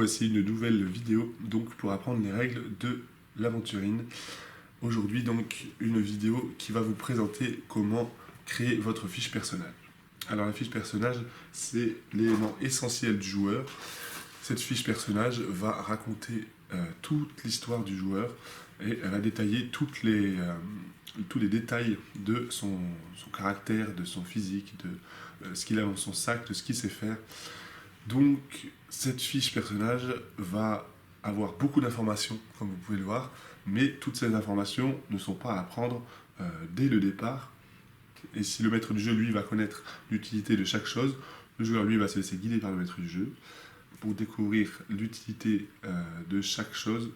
voici une nouvelle vidéo donc pour apprendre les règles de l'aventurine. Aujourd'hui donc une vidéo qui va vous présenter comment créer votre fiche personnage. Alors la fiche personnage, c'est l'élément essentiel du joueur. Cette fiche personnage va raconter toute l'histoire du joueur et elle va détailler tous les détails de son caractère, de son physique, de ce qu'il a dans son sac, de ce qu'il sait faire. Donc cette fiche personnage va avoir beaucoup d'informations, comme vous pouvez le voir, mais toutes ces informations ne sont pas à prendre dès le départ. Et si le maître du jeu, lui, va connaître l'utilité de chaque chose, le joueur, lui, va se laisser guider par le maître du jeu pour découvrir l'utilité de chaque chose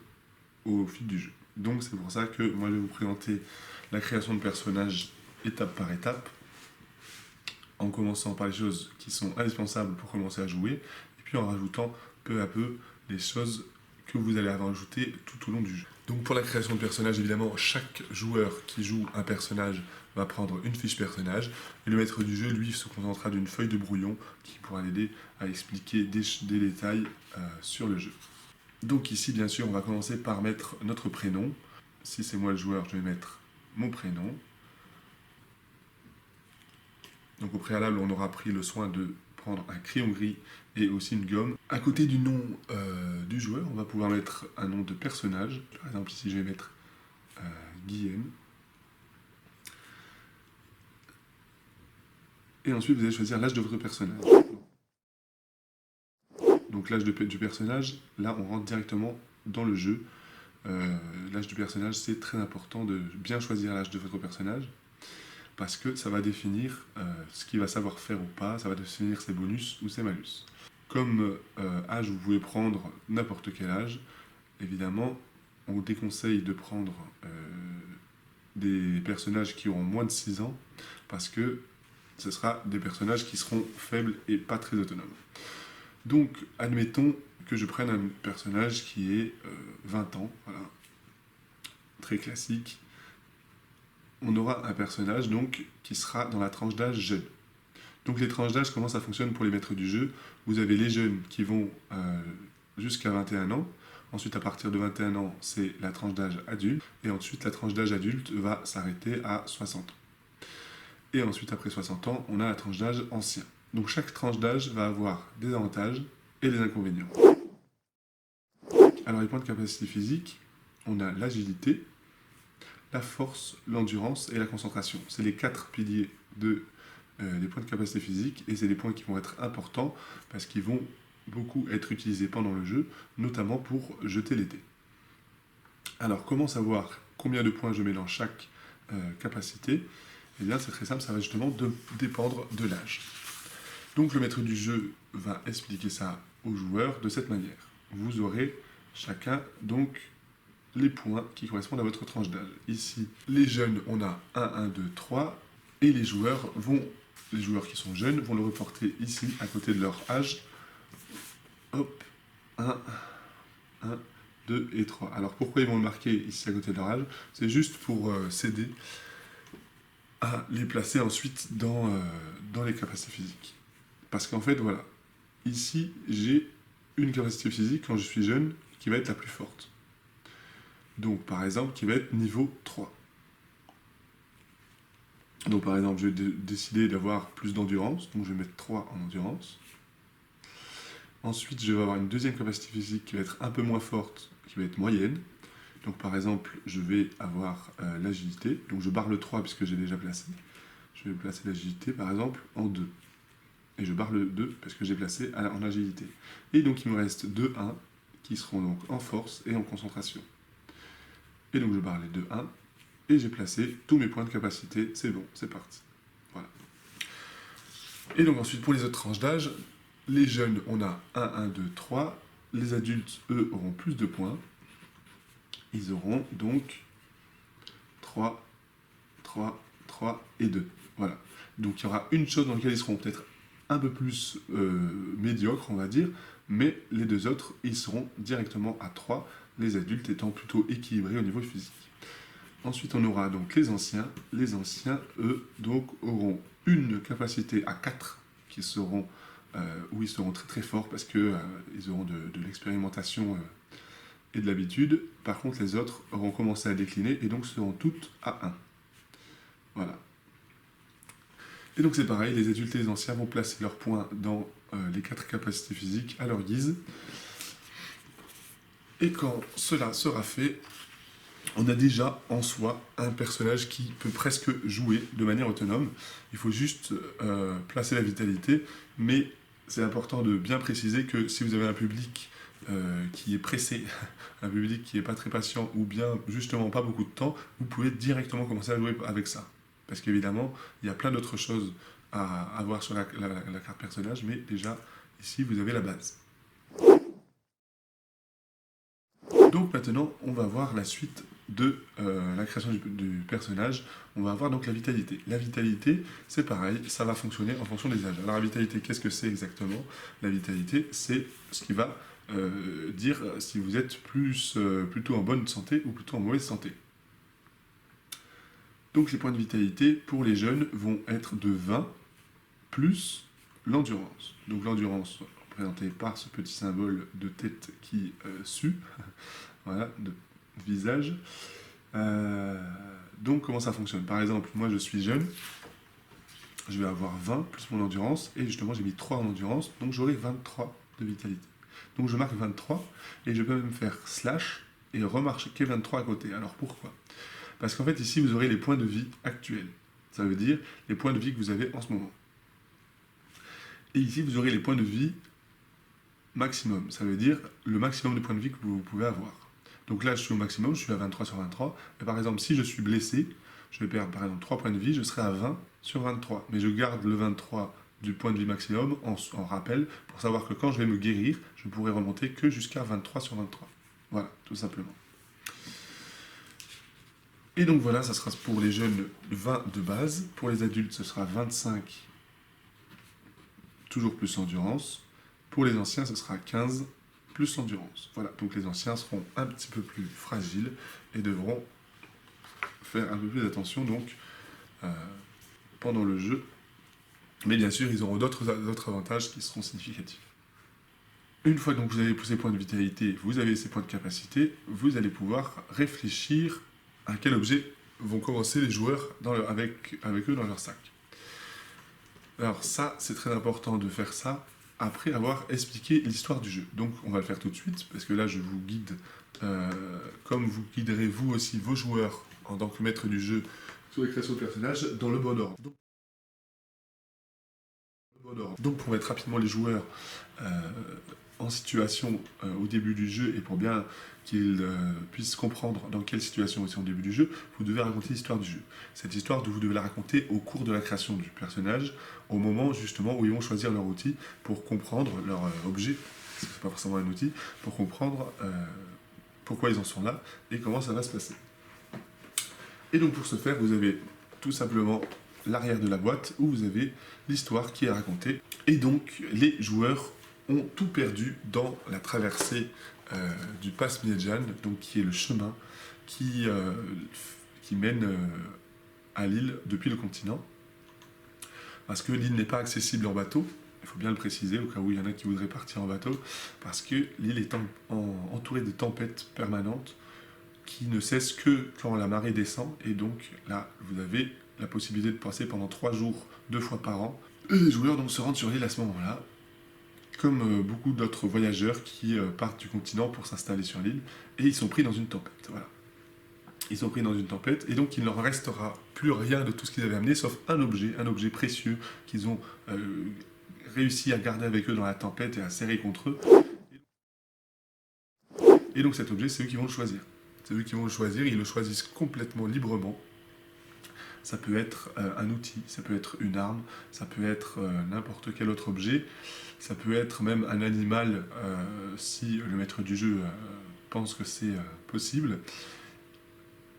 au fil du jeu. Donc c'est pour ça que moi je vais vous présenter la création de personnages étape par étape, en commençant par les choses qui sont indispensables pour commencer à jouer, et puis en rajoutant peu à peu les choses que vous allez avoir ajoutées tout au long du jeu. Donc pour la création de personnages, évidemment, chaque joueur qui joue un personnage va prendre une fiche personnage, et le maître du jeu, lui, se contentera d'une feuille de brouillon qui pourra l'aider à expliquer des détails sur le jeu. Donc ici, bien sûr, on va commencer par mettre notre prénom. Si c'est moi le joueur, je vais mettre mon prénom. Donc au préalable, on aura pris le soin de prendre un crayon gris et aussi une gomme. À côté du nom du joueur, on va pouvoir mettre un nom de personnage. Par exemple, ici, je vais mettre Guillaume. Et ensuite, vous allez choisir l'âge de votre personnage. Donc l'âge du personnage, là, on rentre directement dans le jeu. L'âge du personnage, c'est très important de bien choisir l'âge de votre personnage, parce que ça va définir ce qu'il va savoir faire ou pas, ça va définir ses bonus ou ses malus. Comme âge, vous pouvez prendre n'importe quel âge. Évidemment, on vous déconseille de prendre des personnages qui auront moins de 6 ans, parce que ce sera des personnages qui seront faibles et pas très autonomes. Donc, admettons que je prenne un personnage qui est 20 ans, voilà, très classique. On aura un personnage donc qui sera dans la tranche d'âge jeune. Donc les tranches d'âge, comment ça fonctionne pour les maîtres du jeu? Vous avez les jeunes qui vont jusqu'à 21 ans. Ensuite, à partir de 21 ans, c'est la tranche d'âge adulte. Et ensuite, la tranche d'âge adulte va s'arrêter à 60 ans. Et ensuite, après 60 ans, on a la tranche d'âge ancien. Donc chaque tranche d'âge va avoir des avantages et des inconvénients. Alors les points de capacité physique, on a l'agilité, la force, l'endurance et la concentration. C'est les 4 piliers des points de capacité physique, et c'est des points qui vont être importants parce qu'ils vont beaucoup être utilisés pendant le jeu, notamment pour jeter les dés. Alors comment savoir combien de points je mets dans chaque capacité? Eh bien c'est très simple, ça va justement dépendre de l'âge. Donc le maître du jeu va expliquer ça aux joueurs de cette manière. Vous aurez chacun donc les points qui correspondent à votre tranche d'âge. Ici, les jeunes, on a 1, 1, 2, 3, et les joueurs qui sont jeunes vont le reporter ici, à côté de leur âge. Hop, 1, 1, 2 et 3. Alors pourquoi ils vont le marquer ici à côté de leur âge? C'est juste pour s'aider à les placer ensuite dans les capacités physiques. Parce qu'en fait, voilà, ici, j'ai une capacité physique quand je suis jeune qui va être la plus forte. Donc, par exemple, qui va être niveau 3. Donc, par exemple, je vais décider d'avoir plus d'endurance, donc je vais mettre 3 en endurance. Ensuite, je vais avoir une deuxième capacité physique qui va être un peu moins forte, qui va être moyenne. Donc, par exemple, je vais avoir l'agilité. Donc, je barre le 3 puisque j'ai déjà placé. Je vais placer l'agilité, par exemple, en 2. Et je barre le 2 parce que j'ai placé en agilité. Et donc, il me reste 2, 1 qui seront donc en force et en concentration. Et donc je barre les 2, 1, et j'ai placé tous mes points de capacité, c'est bon, c'est parti. Voilà. Et donc ensuite, pour les autres tranches d'âge, les jeunes, on a 1, 1, 2, 3, les adultes, eux, auront plus de points, ils auront donc 3, 3, 3 et 2. Voilà. Donc il y aura une chose dans laquelle ils seront peut-être un peu plus médiocres, on va dire, mais les deux autres, ils seront directement à 3, les adultes étant plutôt équilibrés au niveau physique. Ensuite, on aura donc les anciens. Les anciens, eux, donc, auront une capacité à 4 qui seront où ils seront très très forts parce que ils auront de l'expérimentation et de l'habitude. Par contre, les autres auront commencé à décliner et donc seront toutes à 1. Voilà. Et donc c'est pareil, les adultes et les anciens vont placer leurs points dans les 4 capacités physiques à leur guise. Et quand cela sera fait, on a déjà en soi un personnage qui peut presque jouer de manière autonome. Il faut juste placer la vitalité, mais c'est important de bien préciser que si vous avez un public qui est pressé, un public qui n'est pas très patient, ou bien justement pas beaucoup de temps, vous pouvez directement commencer à jouer avec ça. Parce qu'évidemment, il y a plein d'autres choses à avoir sur la carte personnage, mais déjà, ici, vous avez la base. Donc maintenant, on va voir la suite de la création du personnage. On va voir donc la vitalité. La vitalité, c'est pareil, ça va fonctionner en fonction des âges. Alors la vitalité, qu'est-ce que c'est exactement? La vitalité, c'est ce qui va dire si vous êtes plutôt en bonne santé ou plutôt en mauvaise santé. Donc les points de vitalité pour les jeunes vont être de 20 plus l'endurance. Donc l'endurance représentée par ce petit symbole de tête qui sue, voilà, de visage. Donc comment ça fonctionne? Par exemple, moi je suis jeune, je vais avoir 20 plus mon endurance, et justement j'ai mis 3 en endurance, donc j'aurai 23 de vitalité. Donc je marque 23, et je peux même faire slash, et remarquer 23 à côté. Alors pourquoi? Parce qu'en fait ici vous aurez les points de vie actuels. Ça veut dire les points de vie que vous avez en ce moment. Et ici vous aurez les points de vie maximum. Ça veut dire le maximum de points de vie que vous pouvez avoir. Donc là je suis au maximum, je suis à 23 sur 23. Mais par exemple si je suis blessé, je vais perdre par exemple 3 points de vie, je serai à 20 sur 23. Mais je garde le 23 du point de vie maximum en rappel pour savoir que quand je vais me guérir, je pourrai remonter que jusqu'à 23 sur 23. Voilà, tout simplement. Et donc voilà, ça sera pour les jeunes 20 de base. Pour les adultes, ce sera 25, toujours plus endurance. Pour les anciens, ce sera 15 plus endurance. Voilà, donc les anciens seront un petit peu plus fragiles et devront faire un peu plus attention donc pendant le jeu. Mais bien sûr, ils auront d'autres avantages qui seront significatifs. Une fois donc vous avez ces points de vitalité, vous avez ces points de capacité, vous allez pouvoir réfléchir à quel objet vont commencer les joueurs avec eux dans leur sac. Alors ça, c'est très important de faire ça après avoir expliqué l'histoire du jeu. Donc on va le faire tout de suite, parce que là je vous guide, comme vous guiderez vous aussi vos joueurs en tant que maître du jeu sur les créations de personnages, dans le bon ordre. Donc pour mettre rapidement les joueurs en situation au début du jeu et pour bien qu'ils puissent comprendre dans quelle situation ils sont au début du jeu, vous devez raconter l'histoire du jeu. Cette histoire, vous devez la raconter au cours de la création du personnage, au moment justement où ils vont choisir leur outil pour comprendre leur objet, parce que c'est pas forcément un outil, pour comprendre pourquoi ils en sont là et comment ça va se passer. Et donc pour ce faire, vous avez tout simplement l'arrière de la boîte où vous avez l'histoire qui est racontée. Et donc les joueurs ont tout perdu dans la traversée du Pass Miedjan, donc qui est le chemin qui mène à l'île depuis le continent. Parce que l'île n'est pas accessible en bateau, il faut bien le préciser au cas où il y en a qui voudraient partir en bateau, parce que l'île est entourée de tempêtes permanentes qui ne cessent que quand la marée descend, et donc là vous avez la possibilité de passer pendant 3 jours, 2 fois par an. Et les joueurs donc se rendent sur l'île à ce moment-là, comme beaucoup d'autres voyageurs qui partent du continent pour s'installer sur l'île, et ils sont pris dans une tempête. Voilà. Ils sont pris dans une tempête, et donc il ne leur restera plus rien de tout ce qu'ils avaient amené, sauf un objet précieux qu'ils ont réussi à garder avec eux dans la tempête et à serrer contre eux. Et donc cet objet, c'est eux qui vont le choisir. C'est eux qui vont le choisir, ils le choisissent complètement librement. Ça peut être un outil, ça peut être une arme, ça peut être n'importe quel autre objet, ça peut être même un animal si le maître du jeu pense que c'est possible.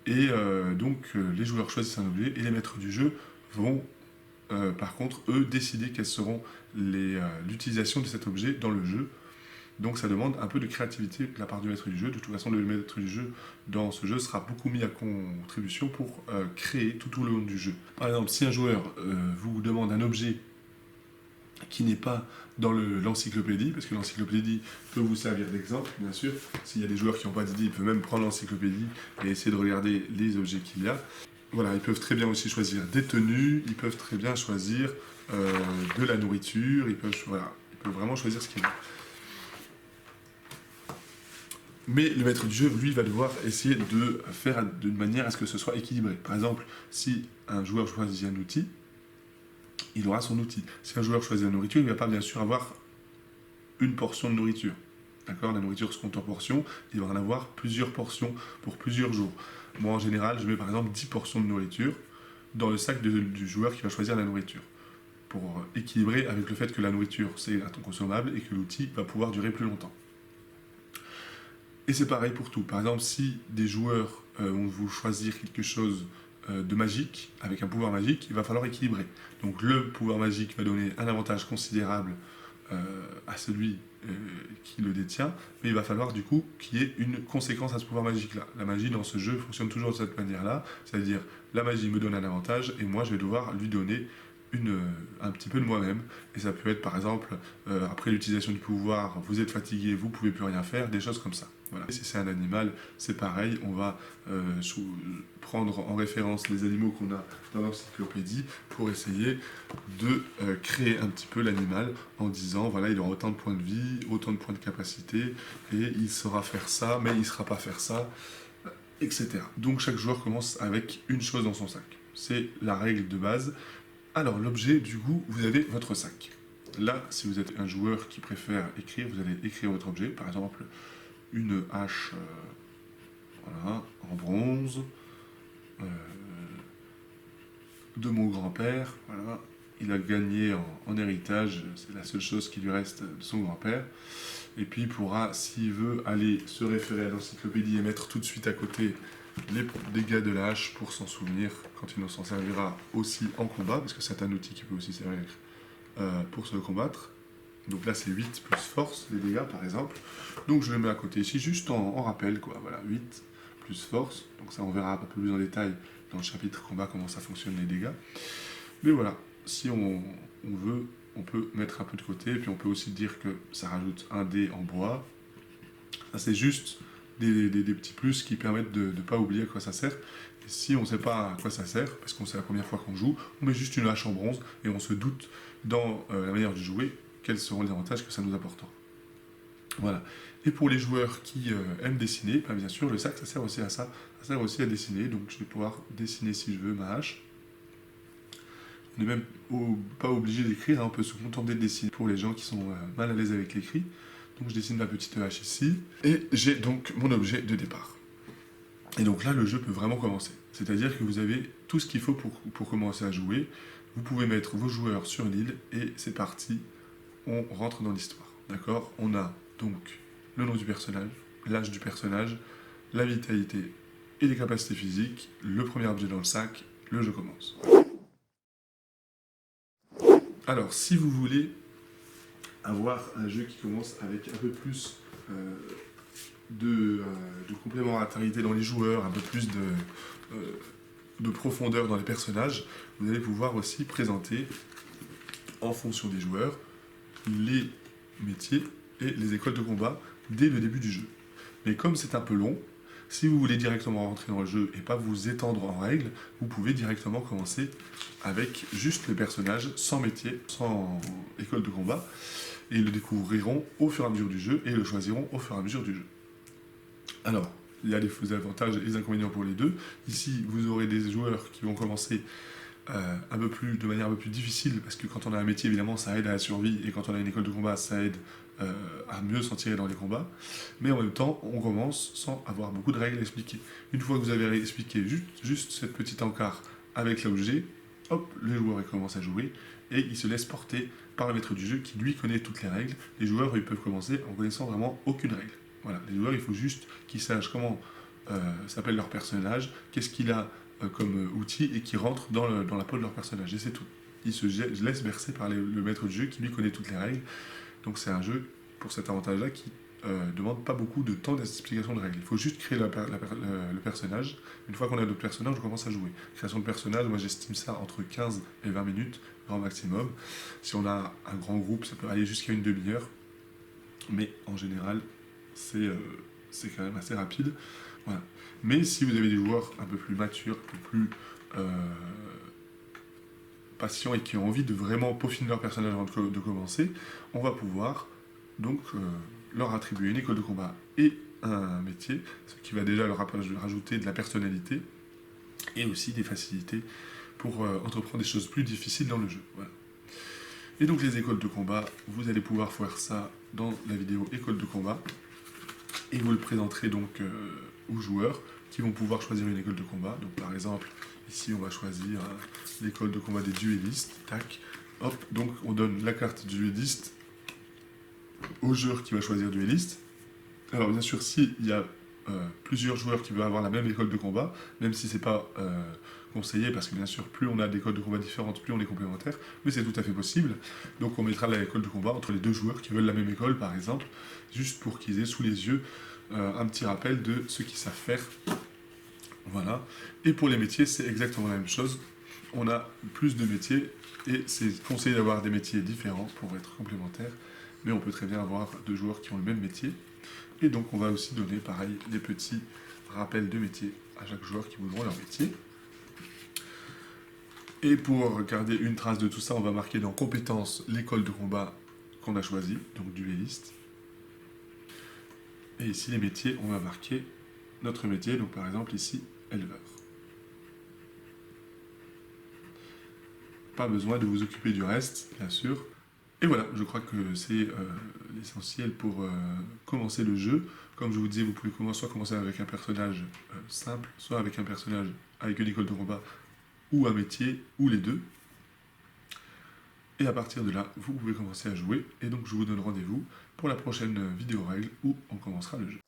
Et donc les joueurs choisissent un objet et les maîtres du jeu vont par contre eux décider quelles seront l'utilisation de cet objet dans le jeu. Donc ça demande un peu de créativité de la part du maître du jeu. De toute façon, le maître du jeu dans ce jeu sera beaucoup mis à contribution pour créer tout le long du jeu. Par exemple, si un joueur vous demande un objet qui n'est pas dans l'encyclopédie, parce que l'encyclopédie peut vous servir d'exemple, bien sûr. S'il y a des joueurs qui n'ont pas d'idée, ils peuvent même prendre l'encyclopédie et essayer de regarder les objets qu'il y a. Voilà, ils peuvent très bien aussi choisir des tenues, ils peuvent très bien choisir de la nourriture, ils peuvent vraiment choisir ce qu'ils veulent. Mais le maître du jeu, lui, va devoir essayer de faire d'une manière à ce que ce soit équilibré. Par exemple, si un joueur choisit un outil, il aura son outil. Si un joueur choisit la nourriture, il ne va pas bien sûr avoir une portion de nourriture. D'accord? La nourriture se compte en portions, il va en avoir plusieurs portions pour plusieurs jours. Moi, en général, je mets par exemple 10 portions de nourriture dans le sac du joueur qui va choisir la nourriture, pour équilibrer avec le fait que la nourriture, c'est un temps consommable et que l'outil va pouvoir durer plus longtemps. Et c'est pareil pour tout. Par exemple, si des joueurs vont vous choisir quelque chose de magique, avec un pouvoir magique, il va falloir équilibrer. Donc le pouvoir magique va donner un avantage considérable à celui qui le détient, mais il va falloir du coup qu'il y ait une conséquence à ce pouvoir magique-là. La magie dans ce jeu fonctionne toujours de cette manière-là, c'est-à-dire la magie me donne un avantage et moi je vais devoir lui donner un petit peu de moi-même. Et ça peut être par exemple, après l'utilisation du pouvoir, vous êtes fatigué, vous ne pouvez plus rien faire, des choses comme ça. Voilà. Si c'est un animal, c'est pareil, on va prendre en référence les animaux qu'on a dans l'encyclopédie pour essayer de créer un petit peu l'animal en disant voilà, il aura autant de points de vie, autant de points de capacité, et il saura faire ça, mais il ne saura pas faire ça, etc. Donc chaque joueur commence avec une chose dans son sac. C'est la règle de base. Alors l'objet, du coup, vous avez votre sac. Là, si vous êtes un joueur qui préfère écrire, vous allez écrire votre objet, par exemple une hache voilà, en bronze de mon grand-père. Voilà. Il a gagné en héritage, c'est la seule chose qui lui reste de son grand-père. Et puis il pourra, s'il veut, aller se référer à l'encyclopédie et mettre tout de suite à côté les dégâts de la hache pour s'en souvenir quand il s'en servira aussi en combat, parce que c'est un outil qui peut aussi servir pour se combattre. Donc là c'est 8 plus force, les dégâts par exemple. Donc je le mets à côté ici, juste en rappel, quoi. Voilà, 8 plus force. Donc ça on verra un peu plus en détail dans le chapitre combat comment ça fonctionne les dégâts. Mais voilà, si on veut, on peut mettre un peu de côté, et puis on peut aussi dire que ça rajoute un dé en bois. Ça c'est juste des petits plus qui permettent de ne pas oublier à quoi ça sert. Et si on ne sait pas à quoi ça sert, parce qu'on c'est la première fois qu'on joue, on met juste une hache en bronze et on se doute dans la manière de jouer quels seront les avantages que ça nous apportera. Voilà. Et pour les joueurs qui aiment dessiner, ben bien sûr, le sac, ça sert aussi à ça. Ça sert aussi à dessiner, donc je vais pouvoir dessiner si je veux ma hache. On n'est même pas obligé d'écrire, hein, on peut se contenter de dessiner pour les gens qui sont mal à l'aise avec l'écrit. Donc je dessine ma petite hache ici, et j'ai donc mon objet de départ. Et donc là, le jeu peut vraiment commencer. C'est-à-dire que vous avez tout ce qu'il faut pour commencer à jouer. Vous pouvez mettre vos joueurs sur l'île, et c'est parti, on rentre dans l'histoire. D'accord? On a donc le nom du personnage, l'âge du personnage, la vitalité et les capacités physiques, le premier objet dans le sac, le jeu commence. Alors, si vous voulez avoir un jeu qui commence avec un peu plus de complémentarité dans les joueurs, un peu plus de profondeur dans les personnages, vous allez pouvoir aussi présenter, en fonction des joueurs, les métiers et les écoles de combat dès le début du jeu. Mais comme c'est un peu long, si vous voulez directement rentrer dans le jeu et pas vous étendre en règle, vous pouvez directement commencer avec juste les personnages, sans métier, sans école de combat, et ils le découvriront au fur et à mesure du jeu, et le choisiront au fur et à mesure du jeu. Alors, il y a les avantages et les inconvénients pour les deux. Ici, vous aurez des joueurs qui vont commencer de manière un peu plus difficile, parce que quand on a un métier, évidemment, ça aide à la survie, et quand on a une école de combat, ça aide à mieux s'en tirer dans les combats. Mais en même temps, on commence sans avoir beaucoup de règles à expliquer. Une fois que vous avez expliqué juste cette petite encart avec l'objet, hop, le joueur il commence à jouer, et il se laisse porter par le maître du jeu qui lui connaît toutes les règles. Les joueurs, ils peuvent commencer en connaissant vraiment aucune règle. Voilà, les joueurs, il faut juste qu'ils sachent comment s'appelle leur personnage, qu'est-ce qu'il a comme outil, et qui rentre dans la peau de leur personnage, et c'est tout. Ils se laissent bercer par le maître du jeu qui lui connaît toutes les règles. Donc c'est un jeu, pour cet avantage-là, qui demande pas beaucoup de temps d'explication de règles. Il faut juste créer le personnage. Une fois qu'on a notre personnage, on commence à jouer. Création de personnage, moi j'estime ça entre 15 et 20 minutes, grand maximum. Si on a un grand groupe, ça peut aller jusqu'à une demi-heure. Mais en général, c'est quand même assez rapide. Voilà. Mais si vous avez des joueurs un peu plus matures, un peu plus patients et qui ont envie de vraiment peaufiner leur personnage avant de commencer, on va pouvoir donc leur attribuer une école de combat et un métier, ce qui va déjà leur rajouter de la personnalité et aussi des facilités pour entreprendre des choses plus difficiles dans le jeu. Voilà. Et donc les écoles de combat, vous allez pouvoir faire ça dans la vidéo école de combat et vous le présenterez donc aux joueurs qui vont pouvoir choisir une école de combat. Donc par exemple, ici on va choisir l'école de combat des duellistes, tac, hop, donc on donne la carte duelliste au joueur qui va choisir duelliste. Alors bien sûr, s'il y a plusieurs joueurs qui veulent avoir la même école de combat, même si c'est pas conseillé, parce que bien sûr, plus on a d'écoles de combat différentes, plus on est complémentaires, mais c'est tout à fait possible. Donc on mettra l'école de combat entre les deux joueurs qui veulent la même école, par exemple, juste pour qu'ils aient sous les yeux un petit rappel de ce qu'ils savent faire. Voilà. Et pour les métiers, c'est exactement la même chose. On a plus de métiers, et c'est conseillé d'avoir des métiers différents pour être complémentaires, mais on peut très bien avoir deux joueurs qui ont le même métier. Et donc on va aussi donner, pareil, des petits rappels de métier à chaque joueur qui voudront leur métier. Et pour garder une trace de tout ça, on va marquer dans compétences l'école de combat qu'on a choisie, donc duelliste. Et ici les métiers, on va marquer notre métier, donc par exemple ici, éleveur. Pas besoin de vous occuper du reste, bien sûr. Et voilà, je crois que c'est l'essentiel pour commencer le jeu. Comme je vous disais, vous pouvez soit commencer avec un personnage simple, soit avec un personnage avec une école de combat, ou un métier, ou les deux. Et à partir de là, vous pouvez commencer à jouer. Et donc je vous donne rendez-vous pour la prochaine vidéo règle où on commencera le jeu.